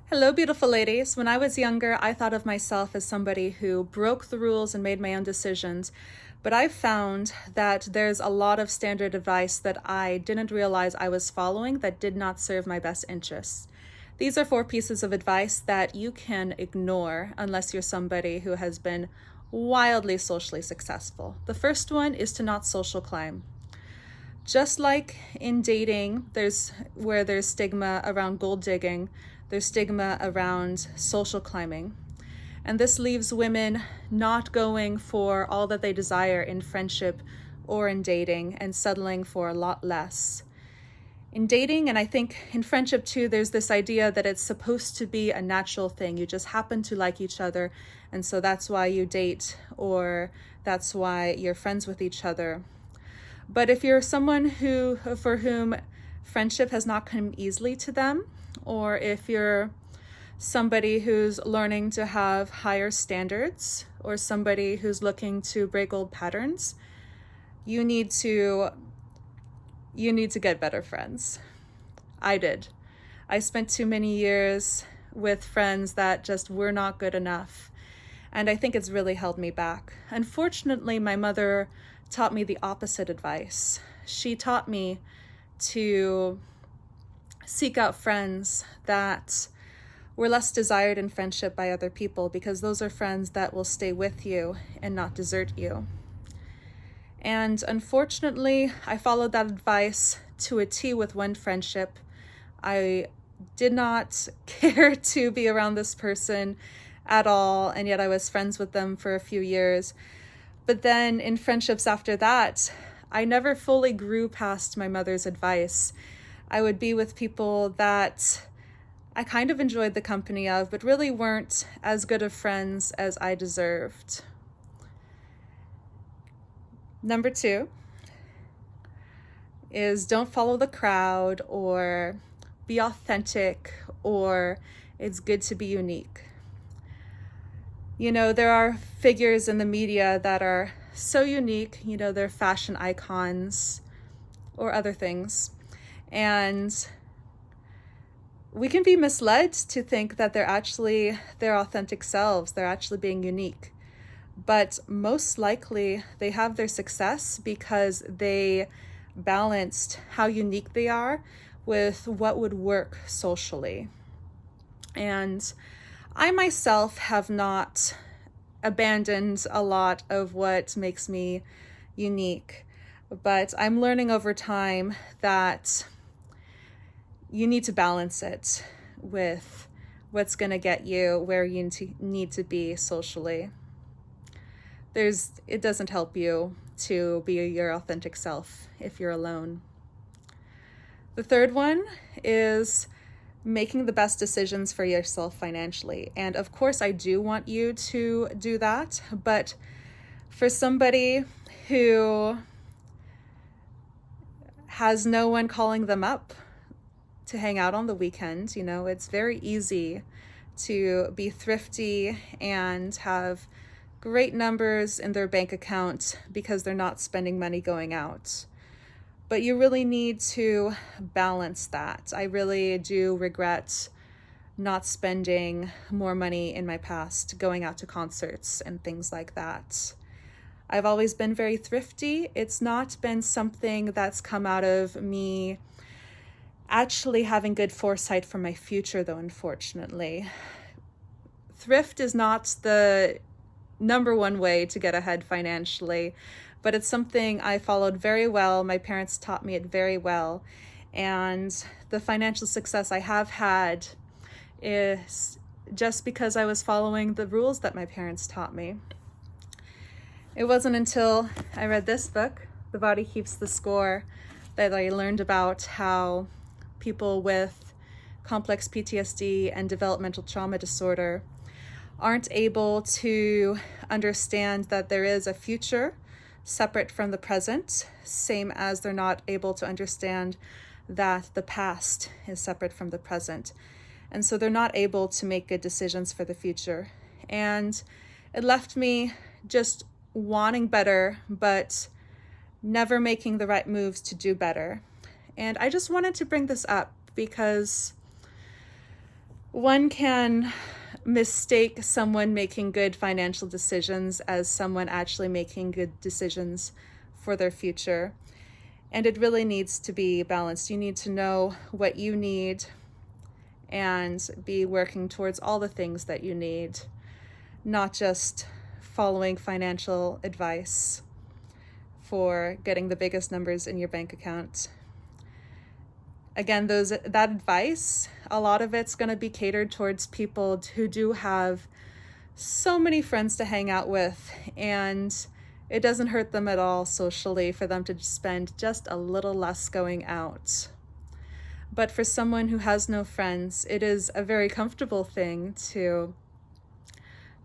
Hello, beautiful ladies. When I was younger, I thought of myself as somebody who broke the rules and made my own decisions. But I've found that there's a lot of standard advice that I didn't realize I was following that did not serve my best interests. These are 4 pieces of advice that you can ignore unless you're somebody who has been wildly socially successful. The first one is to not social climb. Just like in dating, there's stigma around gold digging, there's stigma around social climbing. And this leaves women not going for all that they desire in friendship or in dating and settling for a lot less. In dating, and I think in friendship too, there's this idea that it's supposed to be a natural thing. You just happen to like each other, and so that's why you date, or that's why you're friends with each other. But if you're someone for whom friendship has not come easily to them, or if you're somebody who's learning to have higher standards, or somebody who's looking to break old patterns, you need to get better friends. I did. I spent too many years with friends that just were not good enough, and I think it's really held me back. Unfortunately, my mother taught me the opposite advice. She taught me to seek out friends that were less desired in friendship by other people, because those are friends that will stay with you and not desert you. And unfortunately, I followed that advice to a T with one friendship. I did not care to be around this person at all, and yet I was friends with them for a few years. But then in friendships after that, I never fully grew past my mother's advice. I would be with people that I kind of enjoyed the company of, but really weren't as good of friends as I deserved. Number 2 is don't follow the crowd, or be authentic, or it's good to be unique. You know, there are figures in the media that are so unique, they're fashion icons or other things. And we can be misled to think that they're actually their authentic selves, they're actually being unique. But most likely they have their success because they balanced how unique they are with what would work socially. And I myself have not abandoned a lot of what makes me unique, but I'm learning over time that you need to balance it with what's going to get you where you need to be socially. It doesn't help you to be your authentic self if you're alone. The third one is making the best decisions for yourself financially. And of course, I do want you to do that. But for somebody who has no one calling them up to hang out on the weekend, it's very easy to be thrifty and have great numbers in their bank account because they're not spending money going out. But you really need to balance that. I really do regret not spending more money in my past, going out to concerts and things like that. I've always been very thrifty. It's not been something that's come out of me actually having good foresight for my future, though, unfortunately. Thrift is not the number one way to get ahead financially, but it's something I followed very well. My parents taught me it very well. And the financial success I have had is just because I was following the rules that my parents taught me. It wasn't until I read this book, The Body Keeps the Score, that I learned about how people with complex PTSD and developmental trauma disorder aren't able to understand that there is a future separate from the present, same as they're not able to understand that the past is separate from the present. And so they're not able to make good decisions for the future. And it left me just wanting better, but never making the right moves to do better. And I just wanted to bring this up because One can mistake someone making good financial decisions as someone actually making good decisions for their future. And it really needs to be balanced. You need to know what you need and be working towards all the things that you need, not just following financial advice for getting the biggest numbers in your bank account. Again, that advice, a lot of it's going to be catered towards people who do have so many friends to hang out with, and it doesn't hurt them at all socially for them to spend just a little less going out. But for someone who has no friends, it is a very comfortable thing to,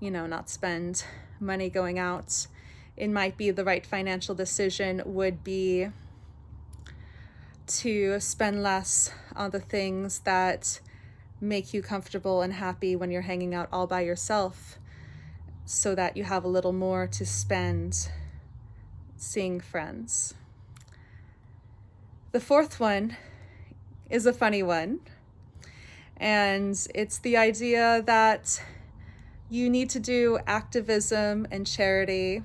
not spend money going out. It might be the right financial decision would be to spend less on the things that make you comfortable and happy when you're hanging out all by yourself, so that you have a little more to spend seeing friends. The fourth one is a funny one, and it's the idea that you need to do activism and charity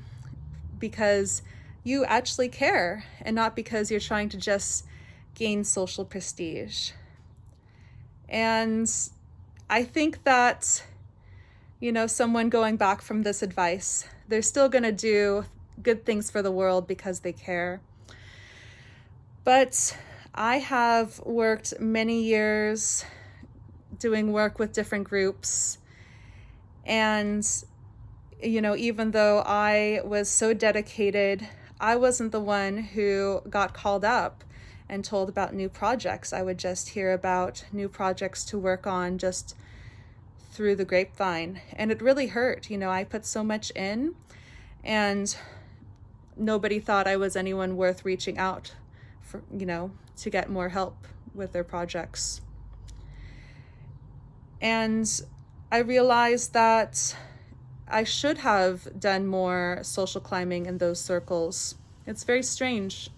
because you actually care and not because you're trying to just gain social prestige. And I think that, someone going back from this advice, they're still going to do good things for the world because they care. But I have worked many years doing work with different groups. And, even though I was so dedicated, I wasn't the one who got called up and told about new projects. I would just hear about new projects to work on just through the grapevine. And it really hurt. I put so much in, and nobody thought I was anyone worth reaching out for, to get more help with their projects. And I realized that I should have done more social climbing in those circles. It's very strange.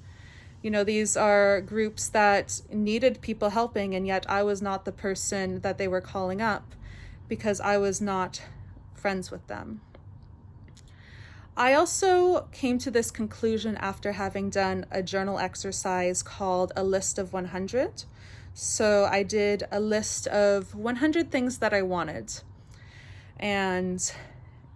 These are groups that needed people helping, and yet I was not the person that they were calling up because I was not friends with them. I also came to this conclusion after having done a journal exercise called a list of 100. So I did a list of 100 things that I wanted. And,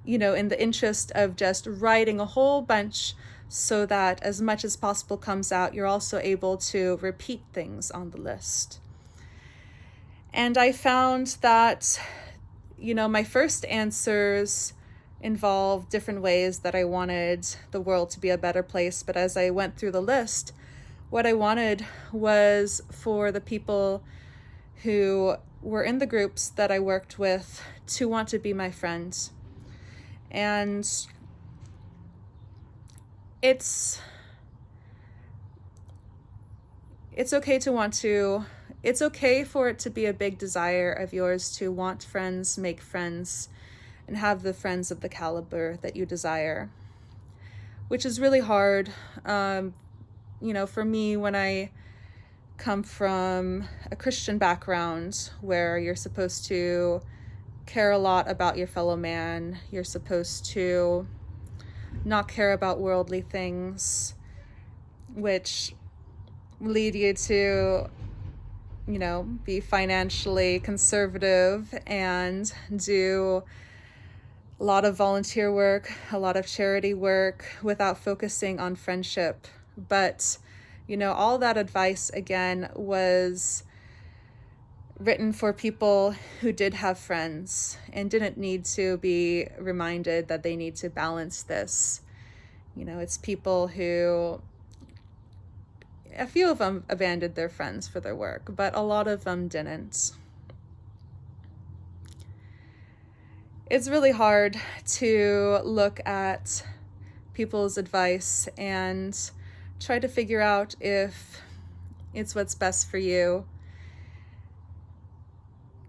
in the interest of just writing a whole bunch so that as much as possible comes out, you're also able to repeat things on the list. And I found that, my first answers involved different ways that I wanted the world to be a better place. But as I went through the list, what I wanted was for the people who were in the groups that I worked with to want to be my friends. And it's okay it's okay for it to be a big desire of yours to want friends, make friends, and have the friends of the caliber that you desire, which is really hard. For me, when I come from a Christian background where you're supposed to care a lot about your fellow man, you're supposed to not care about worldly things, which lead you to, be financially conservative and do a lot of volunteer work, a lot of charity work without focusing on friendship. But, all that advice, again, was written for people who did have friends and didn't need to be reminded that they need to balance this. It's people who, a few of them abandoned their friends for their work, but a lot of them didn't. It's really hard to look at people's advice and try to figure out if it's what's best for you.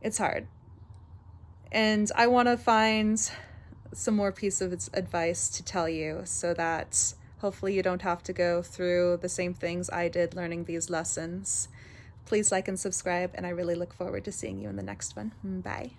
It's hard. And I want to find some more piece of advice to tell you so that hopefully you don't have to go through the same things I did learning these lessons. Please like and subscribe, and I really look forward to seeing you in the next one. Bye.